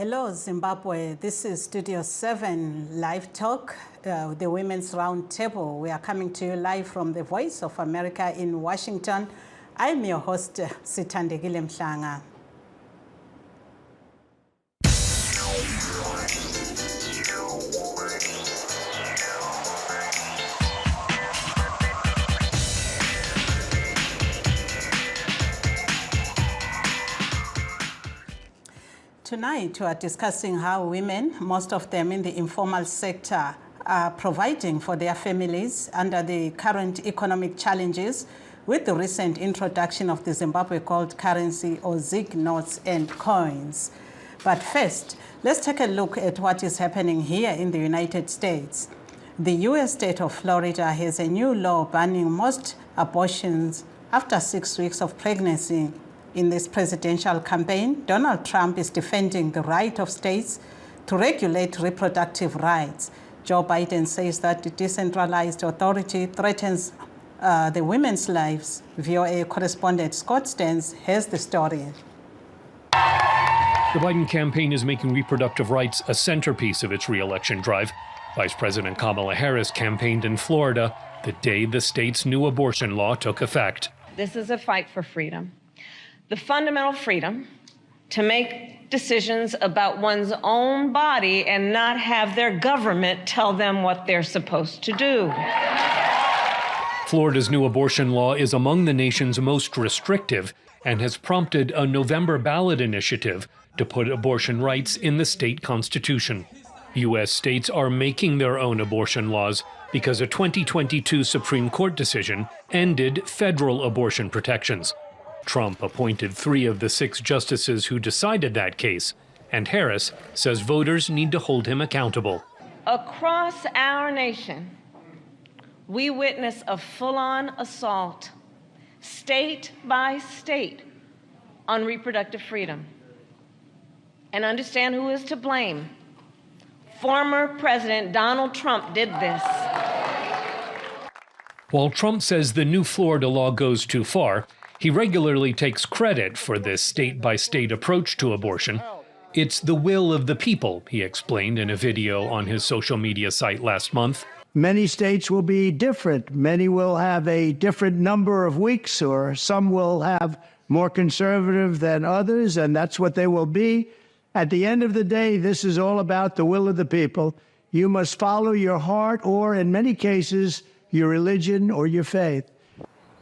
Hello, Zimbabwe. This is Studio 7 LiveTalk, the Women's Roundtable. We are coming to you live from the Voice of America in Washington. I'm your host, Sithandakile Mhlanga. Tonight, we are discussing how women, most of them in the informal sector, are providing for their families under the current economic challenges with the recent introduction of the Zimbabwe Gold currency or ZiG notes and coins. But first, let's take a look at what is happening here in the United States. The U.S. state of Florida has a new law banning most abortions after 6 weeks of pregnancy. In this presidential campaign, Donald Trump is defending the right of states to regulate reproductive rights. Joe Biden says that the decentralized authority threatens the women's lives. VOA correspondent Scott Stearns has the story. The Biden campaign is making reproductive rights a centerpiece of its re-election drive. Vice President Kamala Harris campaigned in Florida the day the state's new abortion law took effect. This is a fight for freedom. The fundamental freedom to make decisions about one's own body and not have their government tell them what they're supposed to do. Florida's new abortion law is among the nation's most restrictive and has prompted a November ballot initiative to put abortion rights in the state constitution. U.S. states are making their own abortion laws because a 2022 Supreme Court decision ended federal abortion protections. Trump appointed 3 of the 6 justices who decided that case, and Harris says voters need to hold him accountable. Across our nation, we witness a full-on assault, state by state, on reproductive freedom. And understand who is to blame. Former President Donald Trump did this. While Trump says the new Florida law goes too far, he regularly takes credit for this state-by-state approach to abortion. It's the will of the people, he explained in a video on his social media site last month. Many states will be different. Many will have a different number of weeks, or some will have more conservative than others, and that's what they will be. At the end of the day, this is all about the will of the people. You must follow your heart or, in many cases, your religion or your faith.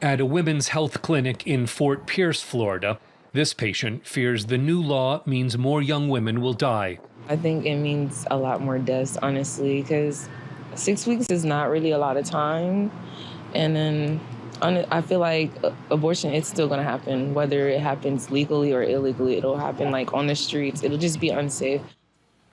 At a women's health clinic in Fort Pierce, Florida, this patient fears the new law means more young women will die. I think it means a lot more deaths, honestly, because 6 weeks is not really a lot of time. And then I feel like abortion is still going to happen, whether it happens legally or illegally. It'll happen like on the streets. It'll just be unsafe.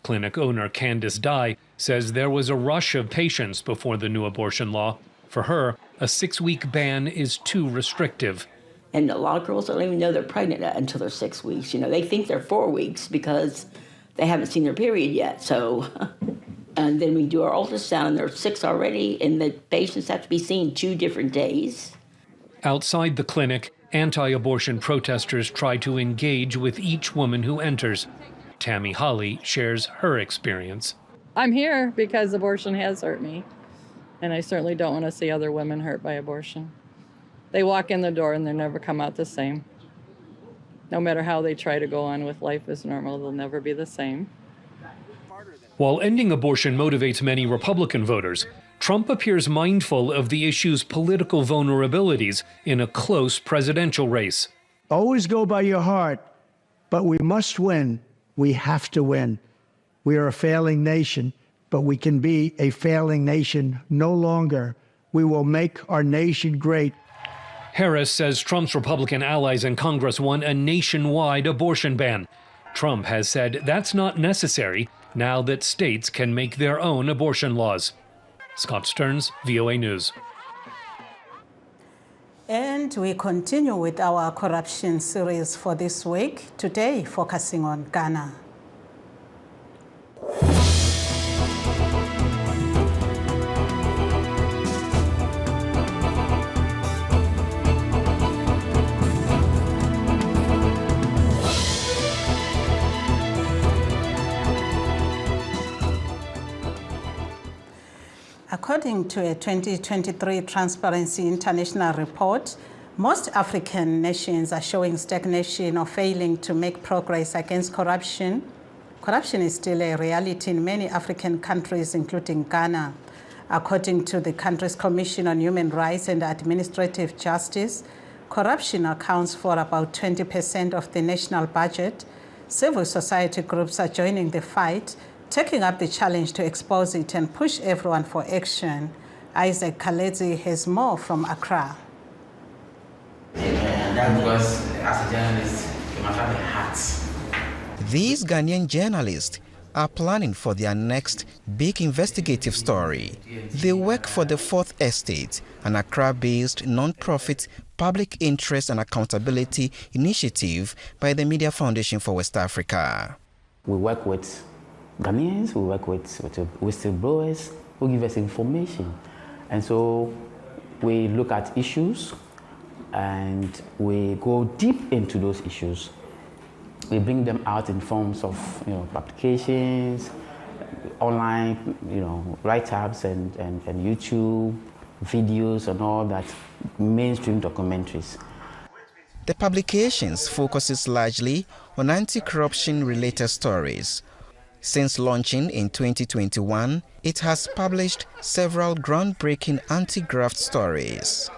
Clinic owner Candace Dye says there was a rush of patients before the new abortion law. For her, a 6-week ban is too restrictive. And a lot of girls don't even know they're pregnant until they're 6 weeks. You know, they think they're 4 weeks because they haven't seen their period yet. So, and then we do our ultrasound and they're 6 already, and the patients have to be seen 2 different days. Outside the clinic, anti-abortion protesters try to engage with each woman who enters. Tammy Holly shares her experience. I'm here because abortion has hurt me. And I certainly don't want to see other women hurt by abortion. They walk in the door and they never come out the same. No matter how they try to go on with life as normal, they'll never be the same. While ending abortion motivates many Republican voters, Trump appears mindful of the issue's political vulnerabilities in a close presidential race. Always go by your heart, but we must win. We have to win. We are a failing nation. But we can be a failing nation no longer. We will make our nation great. Harris says Trump's Republican allies in Congress want a nationwide abortion ban. Trump has said that's not necessary now that states can make their own abortion laws. Scott Stearns, VOA News. And we continue with our corruption series for this week, today focusing on Ghana. According to a 2023 Transparency International report, most African nations are showing stagnation or failing to make progress against corruption. Corruption is still a reality in many African countries, including Ghana. According to the country's Commission on Human Rights and Administrative Justice, corruption accounts for about 20% of the national budget. Civil society groups are joining the fight, taking up the challenge to expose it and push everyone for action. Isaac Kalezi has more from Accra. That was, as a journalist, you must have a heart. These Ghanaian journalists are planning for their next big investigative story. They work for the Fourth Estate, an Accra-based non-profit public interest and accountability initiative by the Media Foundation for West Africa. We work with Ghanaians, we work with whistleblowers who give us information. And so we look at issues and we go deep into those issues. We bring them out in forms of publications, online write-ups and YouTube videos and all that, mainstream documentaries. The publications focuses largely on anti-corruption related stories. Since launching in 2021, it has published several groundbreaking anti-graft stories.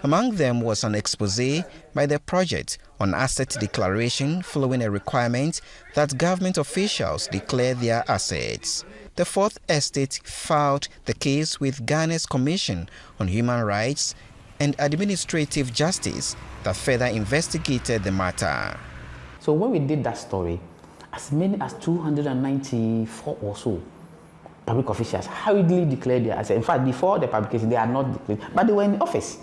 Among them was an expose by the project on asset declaration following a requirement that government officials declare their assets. The Fourth Estate filed the case with Ghana's Commission on Human Rights and Administrative Justice that further investigated the matter. So when we did that story, as many as 294 or so public officials hurriedly declared their assets. In fact, before the publication, they are not declared, but they were in office.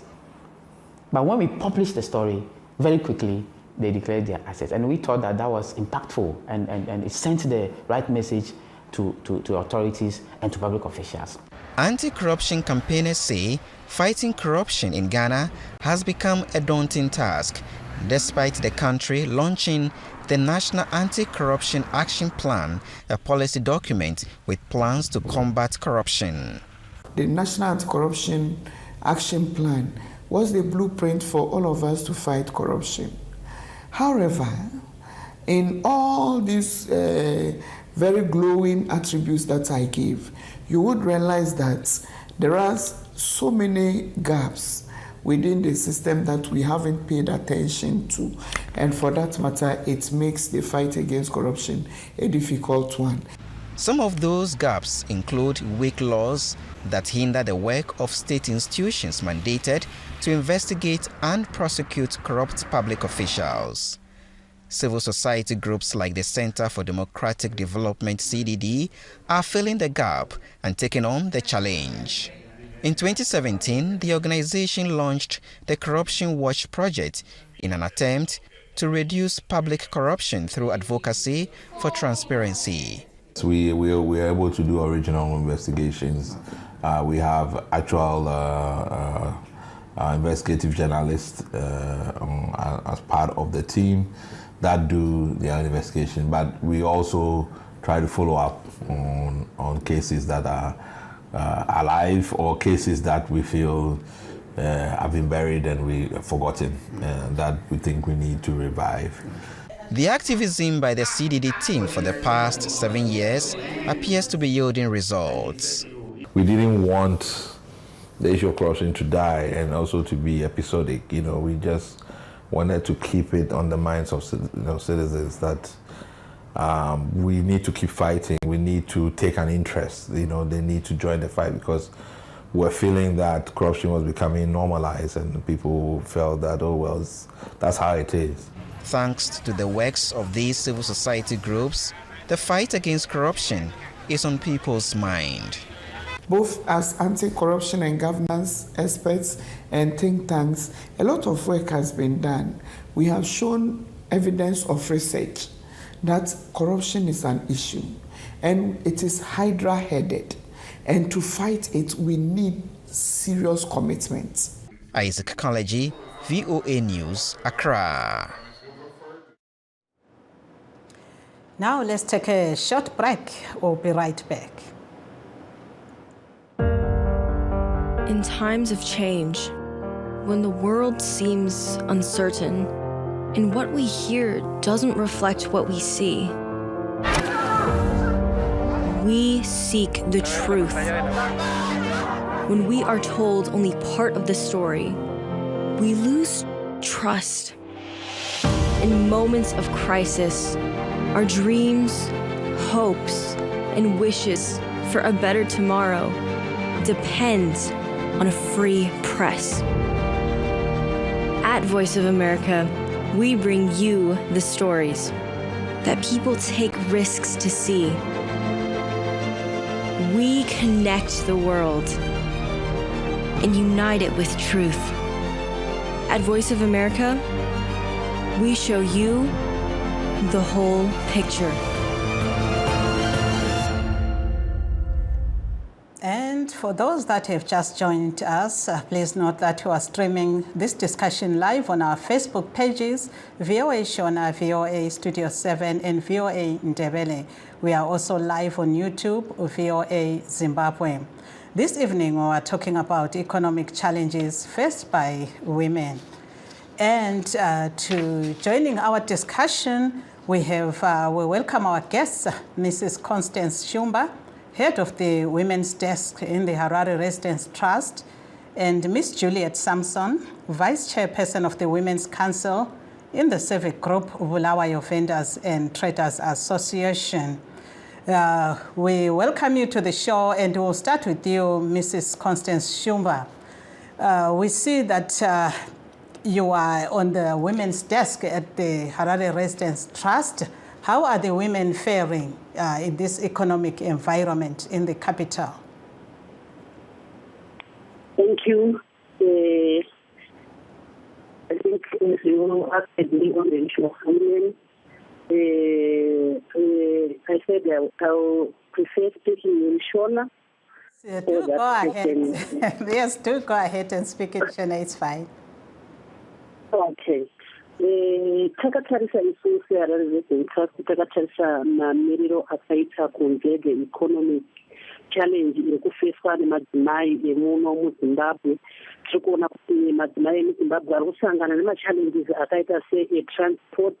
But when we published the story, very quickly, they declared their assets. And we thought that that was impactful and it sent the right message to authorities and to public officials. Anti-corruption campaigners say fighting corruption in Ghana has become a daunting task, despite the country launching the National Anti-Corruption Action Plan, a policy document with plans to combat corruption. The National Anti-Corruption Action Plan was the blueprint for all of us to fight corruption. However, in all these very glowing attributes that I gave, you would realize that there are so many gaps within the system that we haven't paid attention to. And for that matter, it makes the fight against corruption a difficult one. Some of those gaps include weak laws that hinder the work of state institutions mandated to investigate and prosecute corrupt public officials. Civil society groups like the Center for Democratic Development (CDD) are filling the gap and taking on the challenge. In 2017, the organization launched the Corruption Watch Project in an attempt to reduce public corruption through advocacy for transparency. We are able to do original investigations. We have actual investigative journalists as part of the team that do the investigation, but we also try to follow up on cases that are alive or cases that we feel have been buried and we have forgotten, that we think we need to revive. The activism by the CDD team for the past 7 years appears to be yielding results. We didn't want the issue of corruption to die and also to be episodic. We just wanted to keep it on the minds of citizens that we need to keep fighting. We need to take an interest. They need to join the fight because we're feeling that corruption was becoming normalized and people felt that, oh, well, that's how it is. Thanks to the works of these civil society groups, the fight against corruption is on people's mind. Both as anti-corruption and governance experts and think tanks, a lot of work has been done. We have shown evidence of research that corruption is an issue and it is hydra-headed. And to fight it, we need serious commitment. Isaac Kaleji, VOA News, Accra. Now let's take a short break. We'll be right back. In times of change, when the world seems uncertain and what we hear doesn't reflect what we see, we seek the truth. When we are told only part of the story, we lose trust. In moments of crisis, our dreams, hopes, and wishes for a better tomorrow depends on a free press. At Voice of America, we bring you the stories that people take risks to see. We connect the world and unite it with truth. At Voice of America, we show you the whole picture. And for those that have just joined us, please note that we are streaming this discussion live on our Facebook pages, VOA Shona, VOA Studio 7, and VOA Ndebele. We are also live on YouTube, VOA Zimbabwe. This evening, we are talking about economic challenges faced by women. And to joining our discussion, we welcome our guests, Mrs. Constance Shumba, head of the Women's Desk in the Harare Residents Trust, and Ms. Juliet Samson, Vice Chairperson of the Women's Council in the civic group Bulawayo Vendors and Traders Association. We welcome you to the show, and we'll start with you, Mrs. Constance Shumba. We see that you are on the Women's Desk at the Harare Residents Trust. How are the women faring in this economic environment in the capital? Thank you. I think you asked me on the issue of women. I said I'll prefer speaking in Shona. Do go ahead. Yes, do go ahead and speak in Shona. It's fine. Okay. Takatarisa isusu Harare Residents Trust takatarisa mamiriro akaita kunze the economic challenge irikufeswa nemadzimai emuno muZimbabwe. Tiri kuona kuti madzimai emuZimbabwe ari kusangana nemachallenges akaita transport.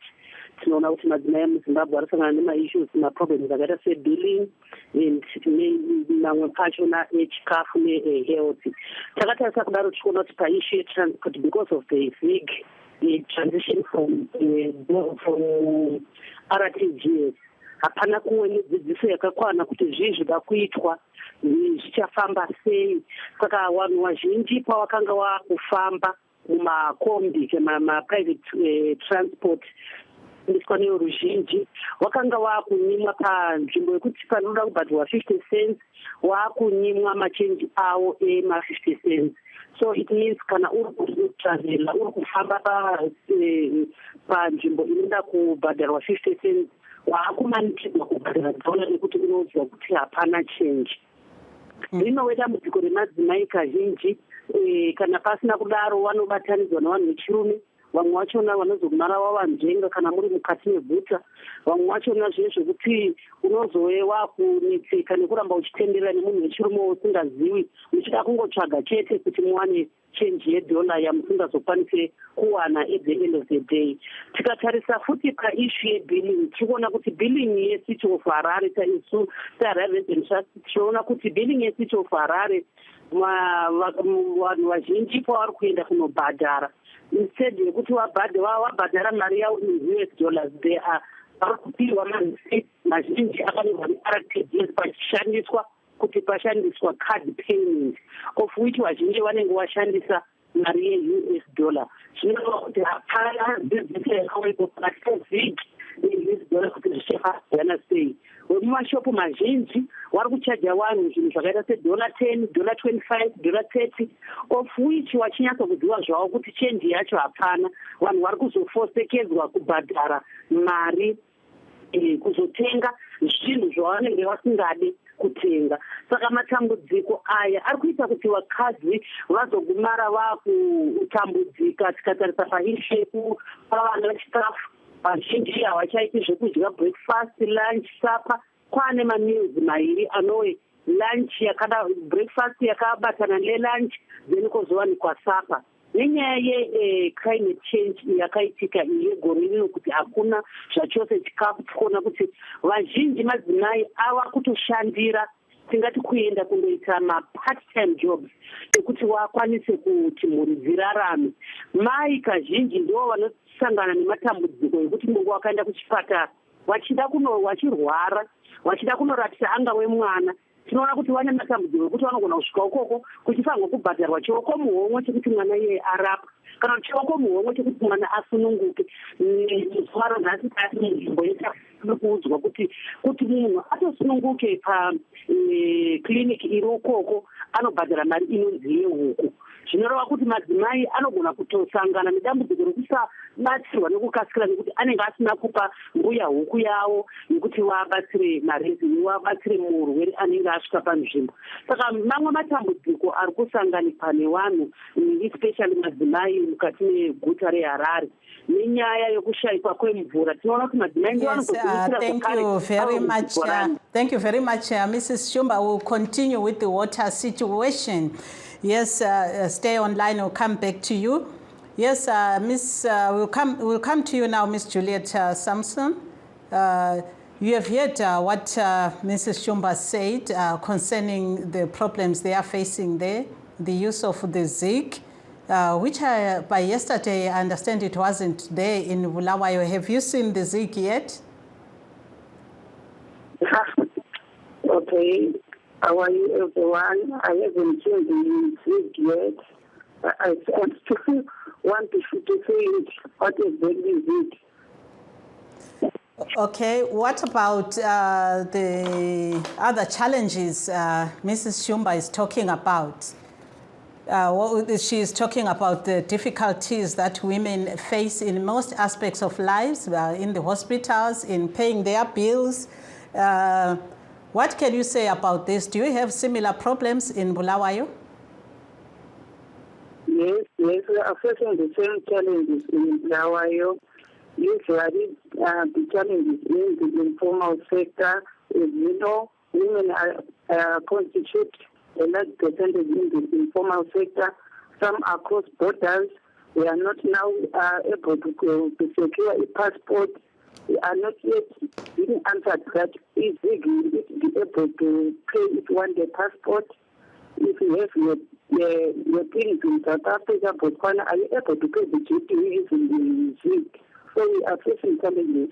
Tinoona kuti madzimai emuZimbabwe ari kusangana nemaissues maproblems akaita sebilling and mamwe pachona echikafu nehealth. Takatarisa kudaro tikuona kuti paissue yetransport, because of the big transition from RTGS, hapana kuwe nedzidziso yakakwana kuti zvii zvida kuitwa, zvichafamba sei. Saka vanhu vazhinji pavakanga vakufamba mumakombi private transport iswa neveruzhinji, vakanga vakunyimwa panzvimbo yekuti panoda kubhadhirwa 50 cents vakunyimwa machenji avo ema50 cents. So it means kana uri kutravela uri kufamba panzvimbo inoda kubhadharwa 50 cents waakumanikidzwa kubhadhara dhauna nekuti unonzwa kuti hapana change. Rinoweda mudziko remadzimai kazhinji, kana pasina kudaro vanobatanidzwa nevanhu vechirume. Vamwe vachona vanozogumara vavanjenga kana muri mukati meguta. Vamwe vachona zviye zvekuti unozove wakunetseka nekuramba uchitenderera nemunhu wechirume usingazivi, uchida kungotsvaga chete kuti muwane change yedhola yamusingazokwanise kuwana at the end of the day. Tikatarisa futi paissue yebilling, tikuona kuti billing yecity of Harare isu seHarare Residents Trust tinoona kuti billing yecity of Harare vanhu vazhinji pavari kuenda kunobhadhara, instead yekuti wabhadhara mari yavo in US dollars, they are vari kupirwa mazhinji akanyorwa neRTGS pachishandiswa kuti pashandiswa card payment, of which vazhinji vanenge vashandisa mari yeUS dollar. Zvinova kuti hapana business yakawepo pakati pevhiki neUS dollar kuti zvichafadzana sei. Vemumashopu mazhinji vari kuchaja vanhu zvinhu zvakaita $10, $25, $30, of which vachinyatsa kuziva zvavo kuti chenji yacho hapana. Vanhu vari kuzofosekedzwa kubhadhara mari kuzotenga zvinhu zvavanenge vasingade kutenga. Saka matambudziko aya ari kuita kuti vakadzi vazogumara vakutambudzika. Tikatarisa paissue yekupavana vechikafu, vazhinji havachaiti zvekudya breakfast, lunch, supper. Kwane mameals mairi anove lunch yakada breakfast yakabatana nelunch then kozowanikwa supper. Nenyaya ye-climate change yakaitika yegore rino kuti hakuna zvachose chikafu tikuona kuti vazhinji madzimai ava kutoshandira tingati kuenda kundoita ma-part-time jobs ekuti wakwanise kuti mhuri dzirarame. Mai kazhinji ndo vanosangana nematambudziko ekuti mungu wakaenda kuchipatara wachirwara wachida kunoratisa angave mwana, tinoona kuti vane matambudziko ekuti vanogona kusvika ukoko kuchifanirwa kubhadharwa chioko muhomwe chekuti mwana iye arapwa kana chioko muhomwe chekuti mwana asununguke. Zvaro nhasi tati nzvimbo yekuudzwa kuti munhu atosununguke pakiriniki iri ukoko anobhadhara mari inonzi yehuku. Zvinoreva kuti madzimai anogona kutosangana nedambudziko rekusabatsirwa nekukasira nekuti anenge asina kupa mbuya huku yavo yekuti vabatsire marezi vabatsire murwere anenge asvika panzvimbo. Saka mamwe matambudziko ari kusanganikwa nevanhu especially madzimai mukati meguta reHarare nenyaya yokushayikwa kwemvura. Tinoona kuti madzimai ndio Thank you very much, Mrs. Shumba. We'll continue with the water situation. Yes, stay online. We'll come back to you. Yes, we'll come to you now, Miss Juliet Samson. You have heard what Mrs. Shumba said concerning the problems they are facing there, the use of the Zik, which by yesterday I understand it wasn't there in Bulawayo. Have you seen the Zik yet? Okay. How are you, everyone? I haven't seen the Zik yet. I still want to say it. What exactly is it? Okay, what about the other challenges Mrs. Shumba is talking about? She is talking about the difficulties that women face in most aspects of lives, in the hospitals, in paying their bills. What can you say about this? Do you have similar problems in Bulawayo? Yes, we are facing the same challenges in Bulawayo. Usually, the challenges in the informal sector. As you know, women constitute a large percentage in the informal sector. Some are cross borders. They are not now able to secure a passport. They are not yet being answered that if they be able to pay if you want a passport. If you have your things in South Africa, Botswana, are you able to pay the duty in the Zik? So we are facing challenges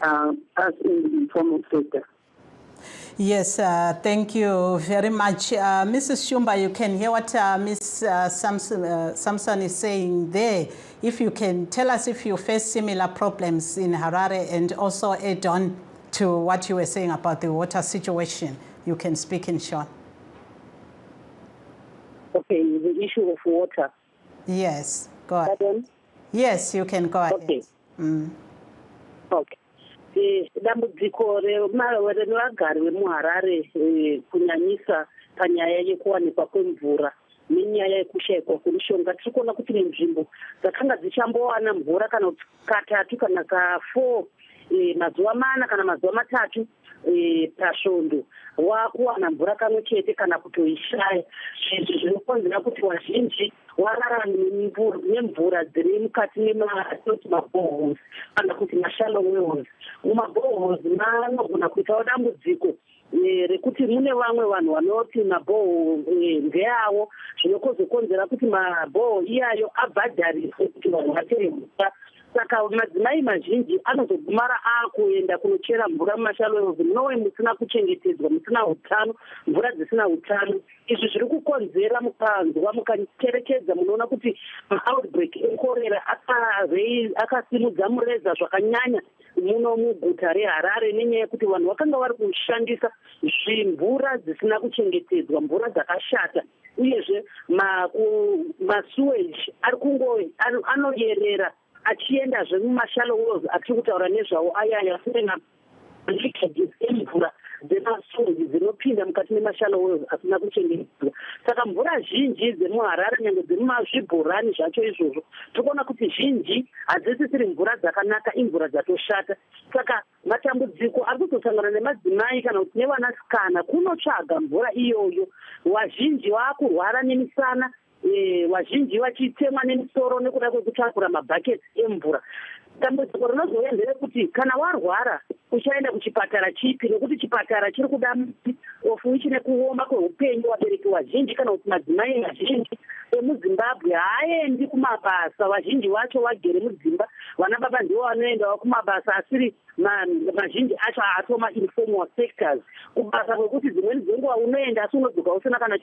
as in the informal sector. Yes, thank you very much. Mrs. Shumba, you can hear what Ms. Samson is saying there. If you can tell us if you face similar problems in Harare and also add on to what you were saying about the water situation, you can speak in short. Okay, the issue of water. Yes, go ahead. Pardon? Yes, you can go ahead. Okay. Okay. Dambudziko revagari vemuharare kunyanyisa panyaya yekuwanikwa kwemvura nenyaya yekushayikwa kwemishonga. Tiri kuona kuti nenzvimbo dzakanga dzichambowana mvura kana katatu kana ka4 mazuva mana kana mazuva matatu pasvondo wakuwana mvura kamwe chete kana kutoishaya. Izvi zvinokonzera kuti vazhinji wararame nemvura dziri mukati memaboreholes kana kuti mashallow wells. Mumaboreholes manogona kuitawo dambudziko rekuti mune vamwe vanhu vanoti mabohole ndeavo, zvinozokonzera kuti mabohole iyayo abhadhariswe kuti vanhu vatere mvura. Saka madzimai mazhinji anozogumara akuenda kunochera mvura mumashallow munowe musina kuchengetedzwa, musina utano, mvura dzisina utano. Izvi zviri kukonzera mukanzwa mukacherekedza munoona kuti maoutbreak ekorera akasimudza mureza zvakanyanya muno muguta reHarare nenyaya yekuti vanhu vakanga vari kushandisa zvimvura dzisina kuchengetedzwa, mvura dzakashata. Uyezve masewage anoyerera achiendazve mumashallow wells atiri kutaura nezvawo ayaya asina leakages emvura dzemasongi dzinopinda mukati memashalowo asina kuchengetedzwa. Saka mvura zhinji dzemuharare nyange dzemumazvibhorani zvacho izvozvo tinoona kuti zhinji hadzisisiri mvura dzakanaka, imvura dzatoshata. Saka matambudziko ari kuzosangana nemadzimai kana kuti nevanasikana kunotsvaga mvura iyoyo. Wazhinji waakurwara nemisana, wazhinji vachitemwa nemisoro nekuda kwekutakura mabhaketi emvura. Dambudziko rinozouya nderekuti kana warwara uchaenda kuchipatara chipi, nekuti chipatara chiri kuda ofu chine kuoma kweupenyu. Vabereki vazhinji kana kuti madzimai vazhinji emuzimbabwe haaendi kumabasa, vazhinji vacho vagere mudzimba. Vana baba ndivo vanoendawo kumabasa, asiri mazhinji acho haatoma informal sectors. Kubasa kwekuti dzimweni dzenguva unoenda asi unodzoka usina kana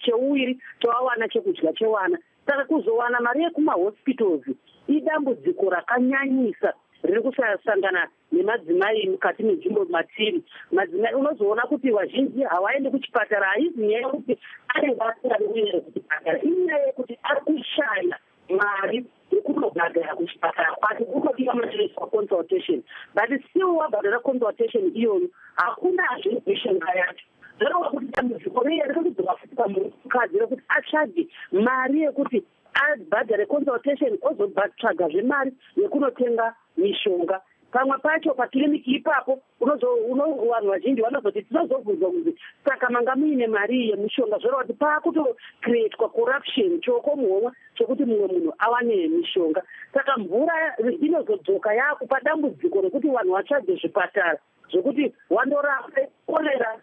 cheuwiri chowawana chekudya chewana. Saka kuzowana mari yekumahospitals idambudziko rakanyanyisa riri kusangana nemadzimai mukati menzvimbo matiri. Madzimai unozoona kuti vazhinji havaendi kuchipatara, haizi nyaya yekuti anenge asingadi kuenda kuchipatara, inyaya yekuti ari kushaya mari yekunogagara kuchipatara kwake, kunodiwa machiiswa consultation. But still wabhadhara consultation iyoyo hakunazve mishonga yacho. Zvoreva kuti dambudziko riye riri kuzovafuta mukadzi rekuti atsvage mari yekuti abhadhare consultation ozotsvagazve mari yekunotenga mishonga. Pamwe pacho pakiriniki ipapo vanhu vazhinji vanozoti tinozobvunzwa kunzi saka manga muine mari yemishonga. Zvoreva kuti paakutocreatwa corruption choko muhomwe chokuti mumwe munhu awane mishonga. Saka mvura inozodzoka yakupa dambudziko rekuti vanhu vatsvage zvipatara zvokuti wandorapwe korera,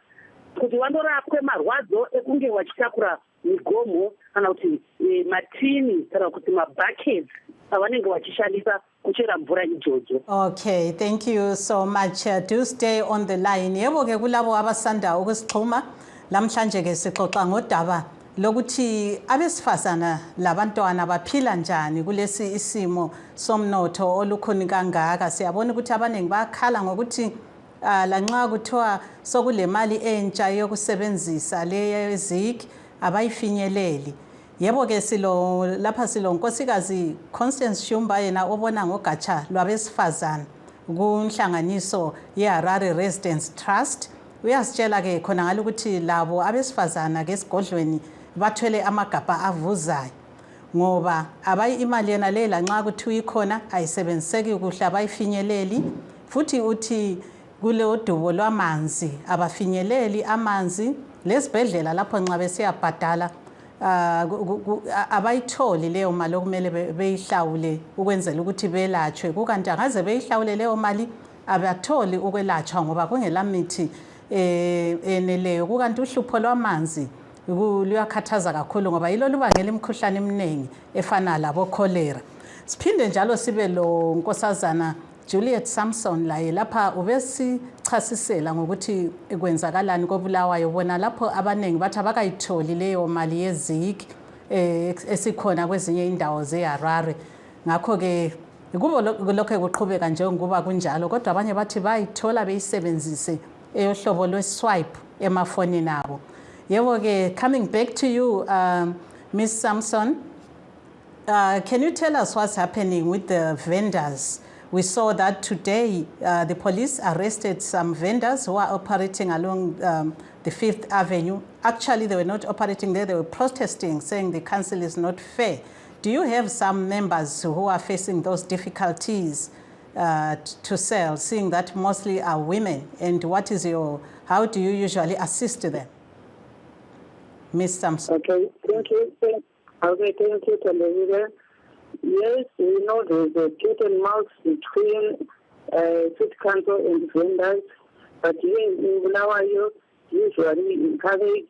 kuti wandorapwe marwadzo ekunge wachitakura migomo kana kuti matini kana kuti mabhakets avanenge vachishandisa kuchera mvura ijojo. Okay, thank you so much. Do stay on the line. Yebo ke kulabo abasanda ukusixhuma lamhlanje ke sixoxa ngodaba lokuthi abesifazana labantwana baphila njani kulesi isimo somnotho olukhuni kangaka. Siyabona ukuthi abaningi bakhala ngokuthi lanxa kuthiwa sokule mali entsha yokusebenzisa le zic abayifinyeleli. Yebo ke lapha silo nkosikazi Constance Shumba yena obona ngogatsha lwabesifazana kunhlanganiso yeHarare Residents Trust. Uyasitshela ke khona ngalo ukuthi labo abesifazana ke esigodlweni bathwele amagabha avuzayo ngoba imali yena le lanxa kuthiwa ikhona ayisebenziseki kuhle, abayifinyeleli. Futhi uthi kule udubo lwamanzi abafinyeleli amanzi, lesibhedlela lapho nxa besiyabhadala abayitholi leyo mali okumele beyihlawule ukwenzela ukuthi belatshwe. Kukanti angaze beyihlawule leyo mali abatholi ukwelatshwa ngoba kungela mithi eneleyo. Kukanti uhlupho lwamanzi luyakhathaza kakhulu ngoba yilo lubangela imikhuhlane eminingi efana labo cholera. Siphinde njalo sibe lo nkosazana Juliet Samson laye lapha ubesichasisela ngokuthi kwenzakalani koBulawayo. Bona lapho abaningi bathi abakayitholi leyo mali yezic esikhona kwezinye indawo zeHarare. Ngakho ke kubo lokho kuqhubeka njengoba kunjalo, kodwa abanye bathi bayithola beyisebenzise eyohlobo lweswipe emafonini abo. Yebo ke, coming back to you, Ms. Samson, can you tell us what's happening with the vendors? We saw that today the police arrested some vendors who are operating along the 5th Avenue. Actually, they were not operating there. They were protesting, saying the council is not fair. Do you have some members who are facing those difficulties to sell, seeing that mostly are women? And how do you usually assist them? Ms. Samson. Okay, thank you. Okay, thank you, Television. Yes, we know there's a cat and mouse between city council and vendors, but here in Bulawayo, usually encourage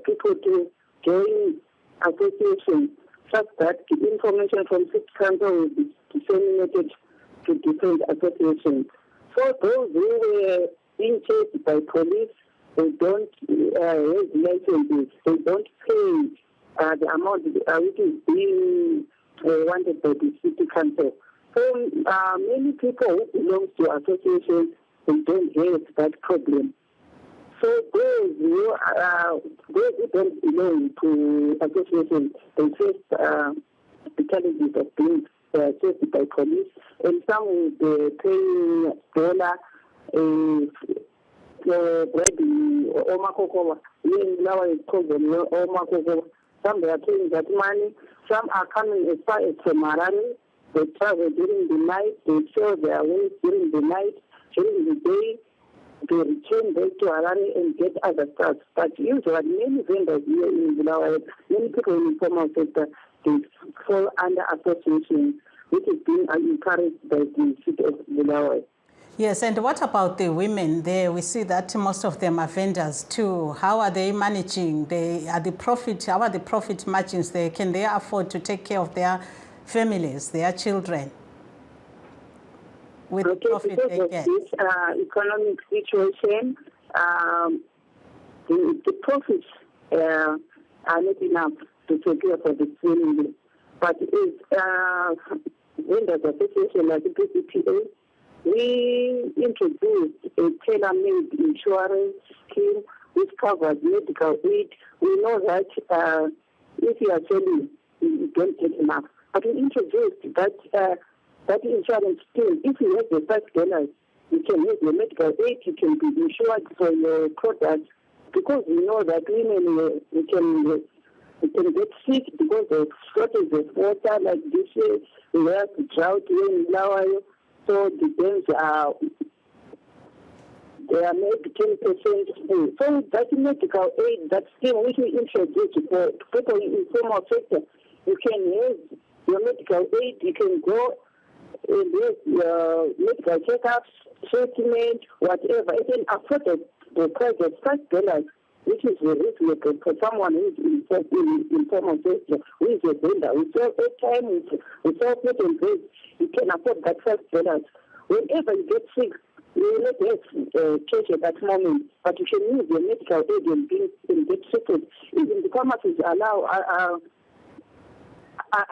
people to join associations such that the information from city council will be disseminated to different associations. For those who were being chased by police, they don't have licenses, they don't pay the amount which is being wanted by the city council. So many people who belong to associations, they don't have that problem. So those who don't belong to associations, they face the challenges of being chased by police, and some will be paying dollar bread or makoko. Now it's called or makoko. Some they are paying that money. Some are coming as far as from Harare. They travel during the night. They show their way during the night. During the day, they return back to Harare and get other stuff. But usually, many vendors here in Bulawayo, many people in the informal sector, they fall under association, which is being encouraged by the city of Bulawayo. Yes, and what about the women there? We see that most of them are vendors too. How are they managing? How are the profit margins there? Can they afford to take care of their families, their children? With the profit because they of get? This economic situation, the profits are not enough to take care for the family. But if vendors association like the PCPA, we introduced a tailor-made insurance scheme which covers medical aid. We know that if you are selling, you don't get enough. But we introduced that insurance scheme. If you have the $5, you can have your medical aid, you can be insured for your products, because we know that women we can get sick because of shortage of water, like this year. We have drought here in Bulawayo. So the dams they are made 10% full. So that medical aid, that scheme which we introduced for people in the informal sector, you can have your medical aid, you can go and have your medical checkups, treatment, whatever. You can afford the price of $5, which is reasonable for someone who is in the informal sector, who is a vendor. We sell airtime, we sell food and drinks. You can afford that $5. Whenever you get sick, you will not have cash at that moment, but you can use your medical aid and get treated. Even the pharmacies are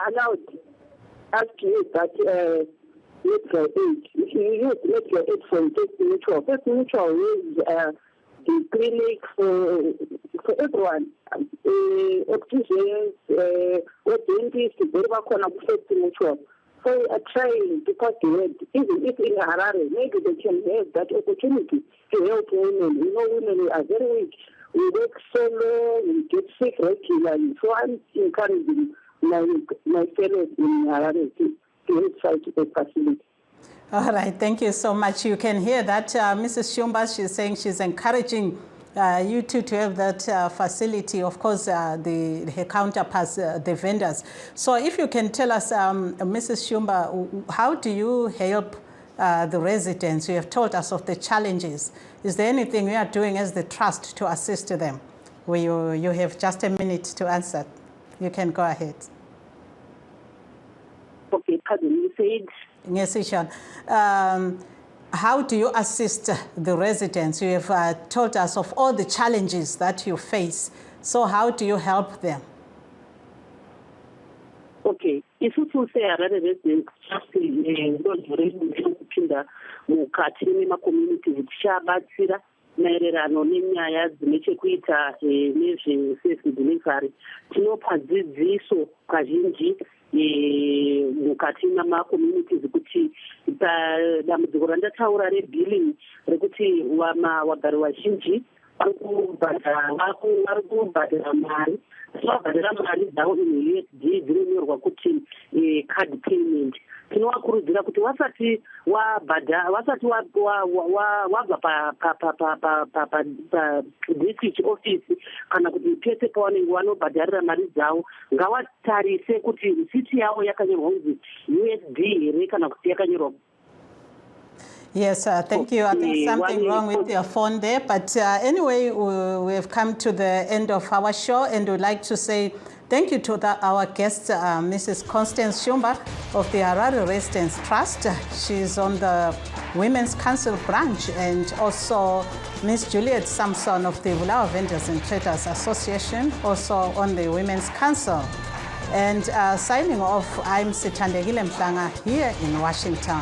allowed us to use that medical aid. If you use medical aid from First Mutual is the clinic for everyone. Opticians, dentists, First Mutual. So we are trying to pass the word, even if in Harare, maybe they can have that opportunity to help women. You know, women are very weak. We work solo, we get sick regularly. So I'm encouraging my fellows in Harare to help fight the facility. All right, thank you so much. You can hear that Mrs. Shumba, she's saying she's encouraging you two to have that facility, of course, her counterparts, the vendors. So if you can tell us, Mrs. Shumba, how do you help the residents? You have told us of the challenges. Is there anything you are doing as the trust to assist them? You have just a minute to answer. You can go ahead. Okay, pardon, you said? Yes, Ishan. How do you assist the residents? You have told us of all the challenges that you face. So how do you help them? Okay. If you say Harare Residents Trust kupinda mukati memakommunity tichabatsira maererano nenyaya dzine chekuita nezvesafe delivery, tinopa dzidziso kazhinji mukati mamakommunities kuti dambudziko randataura rebilling rekuti wagari wazhinji vari kubhadhara mari, asi vabhadhara mari dzavo in USD dzinonyorwa kuti card payment. Tinovakurudzira kuti wasati wabva padistrict office kana kuti pese pavanenge vanobhadharira mari dzavo, ngavatarise kuti risiti yavo yakanyorwa kunzi USD here kana kuti yakanyorwa. Yes, thank you. I think something wrong with your phone there. But anyway, we have come to the end of our show, and we'd like to say thank you to our guest, Mrs. Constance Shumba of the Harare Residents Trust. She's on the Women's Council branch, and also Ms. Juliet Samson of the Bulawayo Vendors and Traders Association, also on the Women's Council. And signing off, I'm Sithandakile Mhlanga here in Washington.